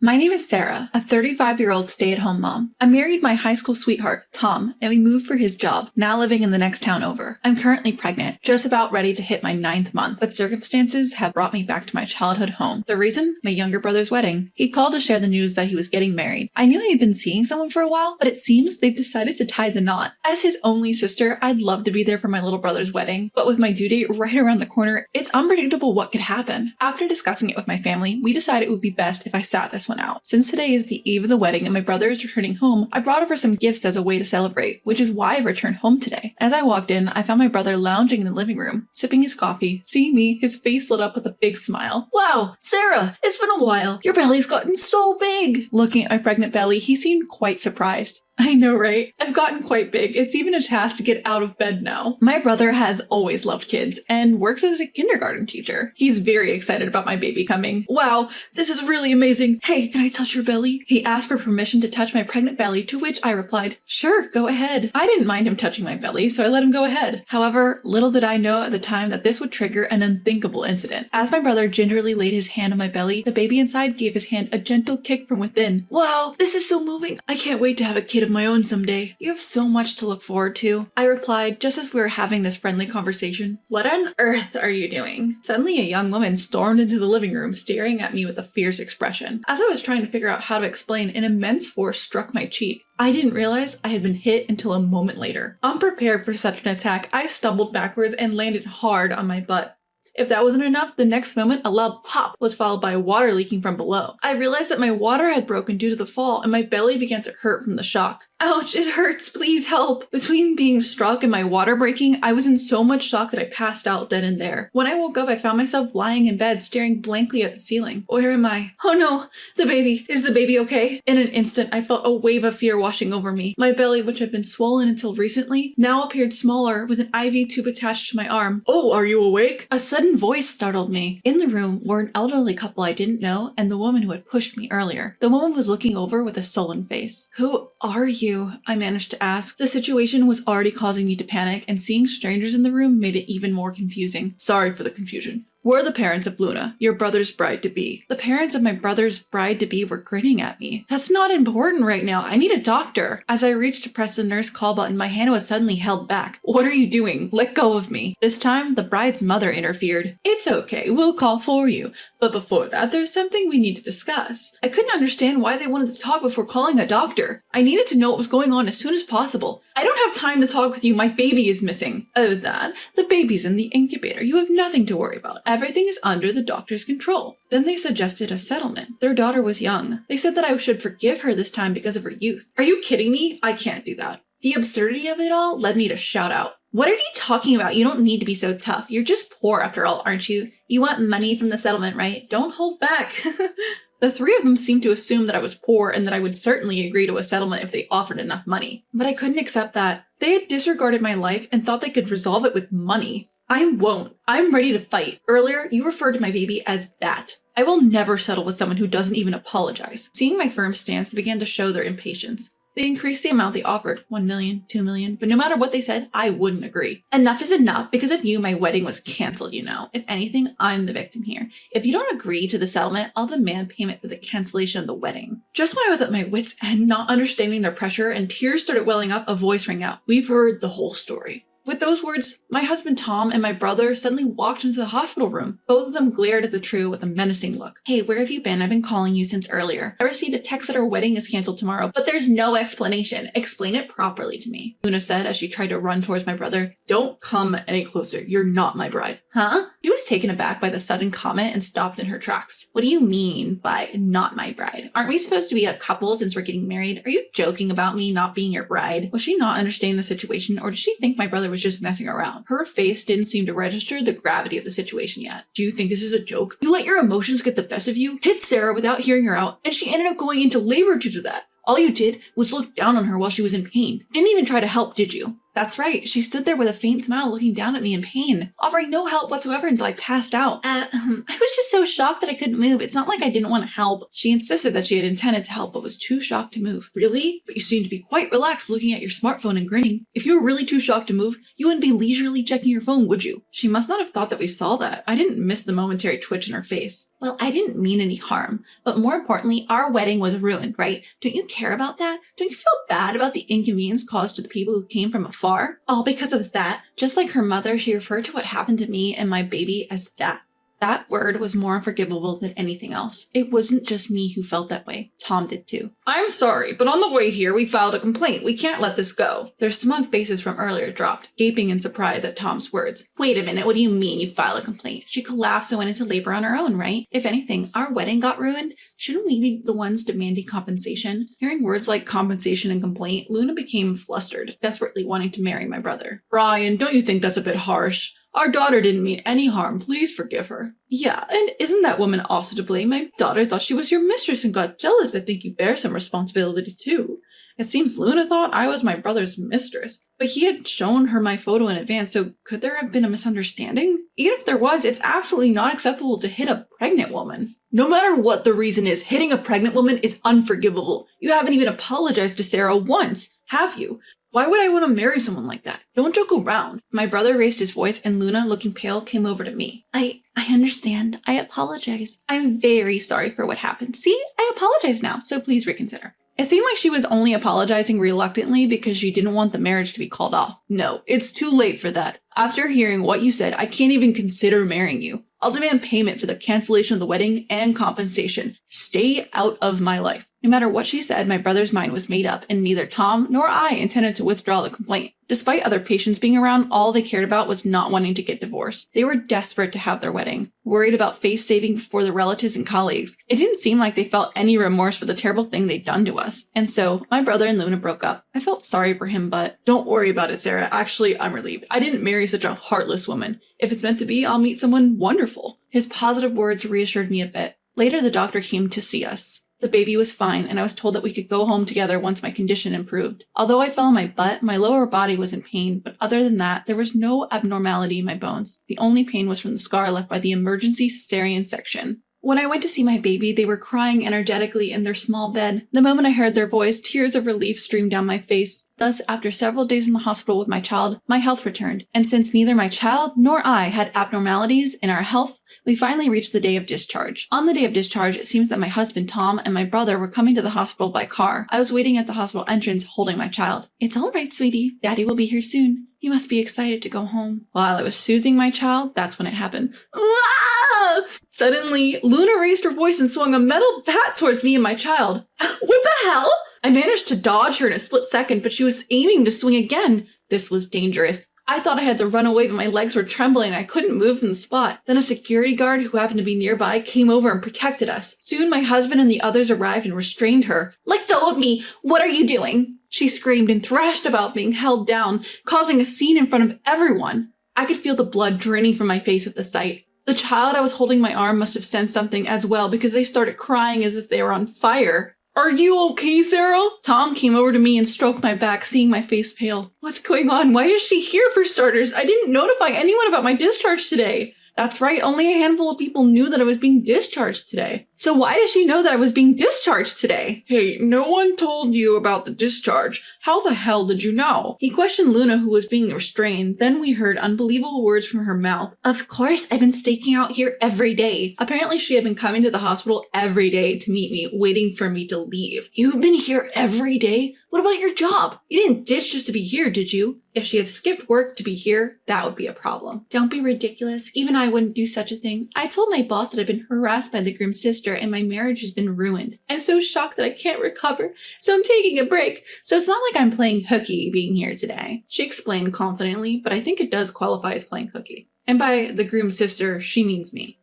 My name is Sarah, a 35-year-old stay-at-home mom. I married my high school sweetheart, Tom, and we moved for his job, now living in the next town over. I'm currently pregnant, just about ready to hit my 9th month, but circumstances have brought me back to my childhood home. The reason? My younger brother's wedding. He called to share the news that he was getting married. I knew he had been seeing someone for a while, but it seems they've decided to tie the knot. As his only sister, I'd love to be there for my little brother's wedding, but with my due date right around the corner, it's unpredictable what could happen. After discussing it with my family, we decided it would be best if I sat this one out. Since today is the eve of the wedding and my brother is returning home, I brought over some gifts as a way to celebrate, which is why I returned home today. As I walked in, I found my brother lounging in the living room, sipping his coffee. Seeing me, his face lit up with a big smile. Wow, Sarah, it's been a while. Your belly's gotten so big. Looking at my pregnant belly, he seemed quite surprised. I know, right? I've gotten quite big. It's even a task to get out of bed now. My brother has always loved kids and works as a kindergarten teacher. He's very excited about my baby coming. Wow, this is really amazing. Hey, can I touch your belly? He asked for permission to touch my pregnant belly, to which I replied, sure, go ahead. I didn't mind him touching my belly, so I let him go ahead. However, little did I know at the time that this would trigger an unthinkable incident. As my brother gingerly laid his hand on my belly, the baby inside gave his hand a gentle kick from within. Wow, this is so moving. I can't wait to have a kid of my own someday. You have so much to look forward to, I replied just as we were having this friendly conversation. What on earth are you doing? Suddenly a young woman stormed into the living room, staring at me with a fierce expression. As I was trying to figure out how to explain, an immense force struck my cheek. I didn't realize I had been hit until a moment later. Unprepared for such an attack, I stumbled backwards and landed hard on my butt. If that wasn't enough, the next moment a loud pop was followed by water leaking from below. I realized that my water had broken due to the fall and my belly began to hurt from the shock. Ouch, it hurts, please help. Between being struck and my water breaking, I was in so much shock that I passed out then and there. When I woke up, I found myself lying in bed staring blankly at the ceiling. Where am I? Oh no, the baby. Is the baby okay? In an instant, I felt a wave of fear washing over me. My belly, which had been swollen until recently, now appeared smaller with an IV tube attached to my arm. Oh, are you awake? A sudden voice startled me. In the room were an elderly couple I didn't know and the woman who had pushed me earlier. The woman was looking over with a sullen face. Who are you? I managed to ask. The situation was already causing me to panic, and seeing strangers in the room made it even more confusing. Sorry for the confusion. We're the parents of Luna, your brother's bride-to-be. The parents of my brother's bride-to-be were grinning at me. That's not important right now. I need a doctor. As I reached to press the nurse call button, my hand was suddenly held back. What are you doing? Let go of me. This time, the bride's mother interfered. It's okay. We'll call for you. But before that, there's something we need to discuss. I couldn't understand why they wanted to talk before calling a doctor. I needed to know what was going on as soon as possible. I don't have time to talk with you. My baby is missing. Oh, that? The baby's in the incubator. You have nothing to worry about. Everything is under the doctor's control. Then they suggested a settlement. Their daughter was young. They said that I should forgive her this time because of her youth. Are you kidding me? I can't do that. The absurdity of it all led me to shout out. What are you talking about? You don't need to be so tough. You're just poor after all, aren't you? You want money from the settlement, right? Don't hold back. The three of them seemed to assume that I was poor and that I would certainly agree to a settlement if they offered enough money. But I couldn't accept that. They had disregarded my life and thought they could resolve it with money. I won't. I'm ready to fight. Earlier, you referred to my baby as that. I will never settle with someone who doesn't even apologize. Seeing my firm stance, they began to show their impatience. They increased the amount they offered, 1 million, 2 million, but no matter what they said, I wouldn't agree. Enough is enough. Because of you, my wedding was canceled, you know. If anything, I'm the victim here. If you don't agree to the settlement, I'll demand payment for the cancellation of the wedding. Just when I was at my wit's end, not understanding their pressure, and tears started welling up, a voice rang out. We've heard the whole story. With those words, my husband Tom and my brother suddenly walked into the hospital room. Both of them glared at the trio with a menacing look. Hey, where have you been? I've been calling you since earlier. I received a text that our wedding is canceled tomorrow, but there's no explanation. Explain it properly to me, Luna said as she tried to run towards my brother. Don't come any closer. You're not my bride. Huh? She was taken aback by the sudden comment and stopped in her tracks. What do you mean by not my bride? Aren't we supposed to be a couple since we're getting married? Are you joking about me not being your bride? Was she not understanding the situation, or did she think my brother was just messing around? Her face didn't seem to register the gravity of the situation yet. Do you think this is a joke? You let your emotions get the best of you, hit Sarah without hearing her out, and she ended up going into labor due to that. All you did was look down on her while she was in pain. Didn't even try to help, did you? That's right. She stood there with a faint smile looking down at me in pain, offering no help whatsoever until I passed out. I was just so shocked that I couldn't move. It's not like I didn't want to help. She insisted that she had intended to help but was too shocked to move. Really? But you seem to be quite relaxed looking at your smartphone and grinning. If you were really too shocked to move, you wouldn't be leisurely checking your phone, would you? She must not have thought that we saw that. I didn't miss the momentary twitch in her face. Well, I didn't mean any harm, but more importantly, our wedding was ruined, right? Don't you care about that? Don't you feel bad about the inconvenience caused to the people who came from afar? All because of that. Just like her mother, she referred to what happened to me and my baby as that. That word was more unforgivable than anything else. It wasn't just me who felt that way. Tom did too. I'm sorry, but on the way here, we filed a complaint. We can't let this go. Their smug faces from earlier dropped, gaping in surprise at Tom's words. Wait a minute, what do you mean you filed a complaint? She collapsed and went into labor on her own, right? If anything, our wedding got ruined. Shouldn't we be the ones demanding compensation? Hearing words like compensation and complaint, Luna became flustered, desperately wanting to marry my brother. Brian, don't you think that's a bit harsh? Our daughter didn't mean any harm. Please forgive her. Yeah, and isn't that woman also to blame? My daughter thought she was your mistress and got jealous. I think you bear some responsibility too. It seems Luna thought I was my brother's mistress, but he had shown her my photo in advance, so could there have been a misunderstanding? Even if there was, it's absolutely not acceptable to hit a pregnant woman. No matter what the reason is, hitting a pregnant woman is unforgivable. You haven't even apologized to Sarah once, have you? Why would I want to marry someone like that? Don't joke around. My brother raised his voice and Luna, looking pale, came over to me. I understand. I apologize. I'm very sorry for what happened. See, I apologize now, so please reconsider. It seemed like she was only apologizing reluctantly because she didn't want the marriage to be called off. No, it's too late for that. After hearing what you said, I can't even consider marrying you. I'll demand payment for the cancellation of the wedding and compensation. Stay out of my life. No matter what she said, my brother's mind was made up, and neither Tom nor I intended to withdraw the complaint. Despite other patients being around, all they cared about was not wanting to get divorced. They were desperate to have their wedding, worried about face saving for their relatives and colleagues. It didn't seem like they felt any remorse for the terrible thing they'd done to us. And so, my brother and Luna broke up. I felt sorry for him, but don't worry about it, Sarah. Actually, I'm relieved. I didn't marry such a heartless woman. If it's meant to be, I'll meet someone wonderful. His positive words reassured me a bit. Later, the doctor came to see us. The baby was fine, and I was told that we could go home together once my condition improved. Although I fell on my butt, my lower body was in pain, but other than that, there was no abnormality in my bones. The only pain was from the scar left by the emergency cesarean section. When I went to see my baby, they were crying energetically in their small bed. The moment I heard their voice, tears of relief streamed down my face. Thus, after several days in the hospital with my child, my health returned. And since neither my child nor I had abnormalities in our health, we finally reached the day of discharge. On the day of discharge, it seems that my husband Tom and my brother were coming to the hospital by car. I was waiting at the hospital entrance holding my child. It's all right, sweetie. Daddy will be here soon. You must be excited to go home. While I was soothing my child, that's when it happened. Ah! Suddenly, Luna raised her voice and swung a metal bat towards me and my child. What the hell? I managed to dodge her in a split second, but she was aiming to swing again. This was dangerous. I thought I had to run away, but my legs were trembling and I couldn't move from the spot. Then a security guard who happened to be nearby came over and protected us. Soon my husband and the others arrived and restrained her. Let go of me! What are you doing? She screamed and thrashed about being held down, causing a scene in front of everyone. I could feel the blood draining from my face at the sight. The child I was holding in my arm must have sensed something as well because they started crying as if they were on fire. Are you okay, Sarah? Tom came over to me and stroked my back, seeing my face pale. What's going on? Why is she here for starters? I didn't notify anyone about my discharge today. That's right, only a handful of people knew that I was being discharged today. So why does she know that I was being discharged today? Hey, no one told you about the discharge. How the hell did you know? He questioned Luna, who was being restrained. Then we heard unbelievable words from her mouth. Of course, I've been staking out here every day. Apparently, she had been coming to the hospital every day to meet me, waiting for me to leave. You've been here every day? What about your job? You didn't ditch just to be here, did you? If she had skipped work to be here, that would be a problem. Don't be ridiculous. Even I wouldn't do such a thing. I told my boss that I've been harassed by the groom's sister and my marriage has been ruined. I'm so shocked that I can't recover, so I'm taking a break. So it's not like I'm playing hooky being here today. She explained confidently, but I think it does qualify as playing hooky. And by the groom's sister, she means me.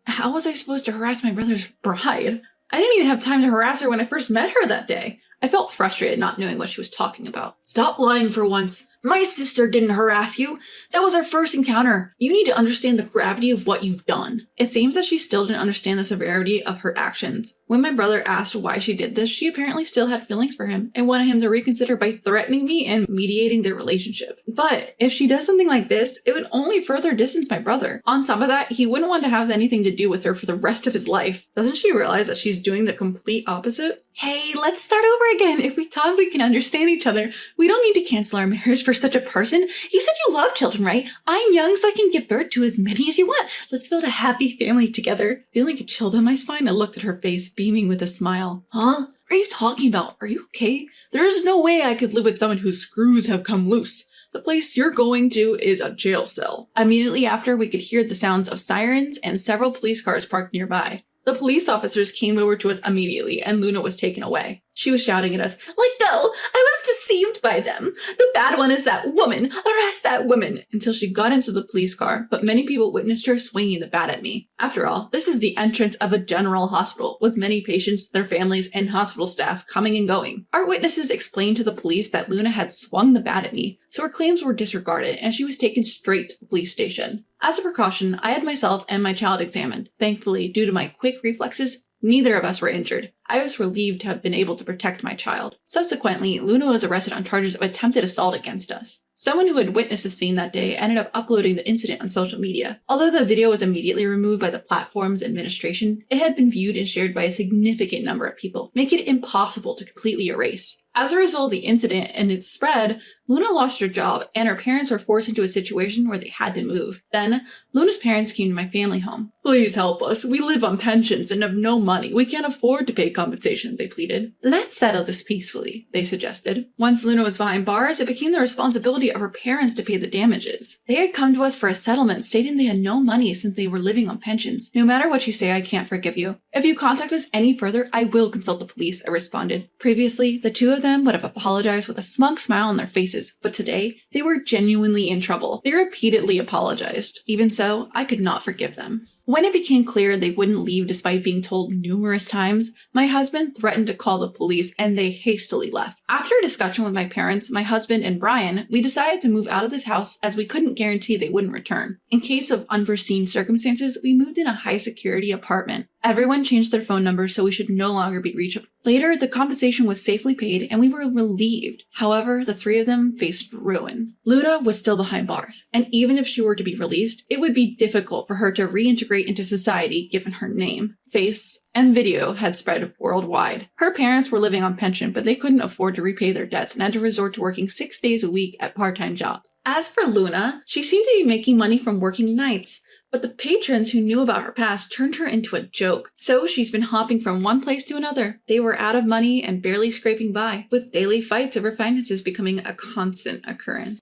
How was I supposed to harass my brother's bride? I didn't even have time to harass her when I first met her that day. I felt frustrated not knowing what she was talking about. Stop lying for once. My sister didn't harass you. That was our first encounter. You need to understand the gravity of what you've done. It seems that she still didn't understand the severity of her actions. When my brother asked why she did this, she apparently still had feelings for him and wanted him to reconsider by threatening me and mediating their relationship. But if she does something like this, it would only further distance my brother. On top of that, he wouldn't want to have anything to do with her for the rest of his life. Doesn't she realize that she's doing the complete opposite? Hey, let's start over again. If we talk, we can understand each other. We don't need to cancel our marriage for such a person. You said you love children, right? I'm young, so I can give birth to as many as you want. Let's build a happy family together. Feeling a chill down my spine, I looked at her face, beaming with a smile. Huh? What are you talking about? Are you okay? There is no way I could live with someone whose screws have come loose. The place you're going to is a jail cell. Immediately after, we could hear the sounds of sirens and several police cars parked nearby. The police officers came over to us immediately, and Luna was taken away. She was shouting at us, "Let go! I was deceived by them. The bad one is that woman. Arrest that woman!" until she got into the police car, but many people witnessed her swinging the bat at me. After all, this is the entrance of a general hospital, with many patients, their families, and hospital staff coming and going. Our witnesses explained to the police that Luna had swung the bat at me, so her claims were disregarded, and she was taken straight to the police station. As a precaution, I had myself and my child examined. Thankfully, due to my quick reflexes, neither of us were injured. I was relieved to have been able to protect my child. Subsequently, Luna was arrested on charges of attempted assault against us. Someone who had witnessed the scene that day ended up uploading the incident on social media. Although the video was immediately removed by the platform's administration, it had been viewed and shared by a significant number of people, making it impossible to completely erase. As a result of the incident and its spread, Luna lost her job and her parents were forced into a situation where they had to move. Then, Luna's parents came to my family home. "Please help us. We live on pensions and have no money. We can't afford to pay compensation," they pleaded. "Let's settle this peacefully," they suggested. Once Luna was behind bars, it became the responsibility of her parents to pay the damages. They had come to us for a settlement, stating they had no money since they were living on pensions. "No matter what you say, I can't forgive you. If you contact us any further, I will consult the police," I responded. Previously, the two of them would have apologized with a smug smile on their faces, but today, they were genuinely in trouble. They repeatedly apologized. Even so, I could not forgive them. When it became clear they wouldn't leave despite being told numerous times, my husband threatened to call the police and they hastily left. After a discussion with my parents, my husband, and Brian, we decided to move out of this house as we couldn't guarantee they wouldn't return. In case of unforeseen circumstances, we moved in a high-security apartment. Everyone changed their phone numbers so we should no longer be reachable. Later, the compensation was safely paid and we were relieved. However, the three of them faced ruin. Luna was still behind bars, and even if she were to be released, it would be difficult for her to reintegrate into society given her name, face, and video had spread worldwide. Her parents were living on pension, but they couldn't afford to repay their debts and had to resort to working 6 days a week at part-time jobs. As for Luna, she seemed to be making money from working nights. But the patrons who knew about her past turned her into a joke. So she's been hopping from one place to another. They were out of money and barely scraping by, with daily fights over finances becoming a constant occurrence.